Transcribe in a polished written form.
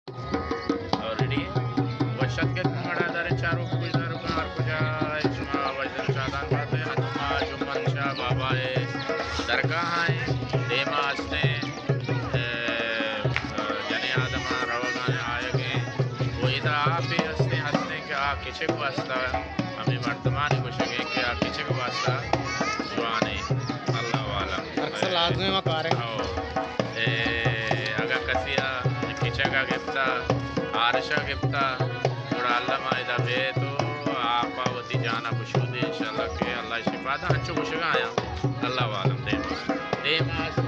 already वशत के मड़ा दर चारों कुछ दर कार कुजा इस्मा वजन शादान बातें हनुमा जुम्मन शाह बाबा दरगाह है देमास ने जने आदम रवगान आए गए वो इधर आप ही हंसने के आ किसे को हंसता हमें वर्तमान को शके के आ किसे को हंसता जुआने अल्लाह वाला अक्सर लाजमी मकार है अगर कसिया किसे का गिफ्ता आरशा गिफ्ता थोड़ा अल्लाह मायदा बे तो आपा वती जाना खुशू दे इंशाल्लाह के अल्लाह शिफा दा अच्छो खुशगा आया अल्लाह वालम दे मास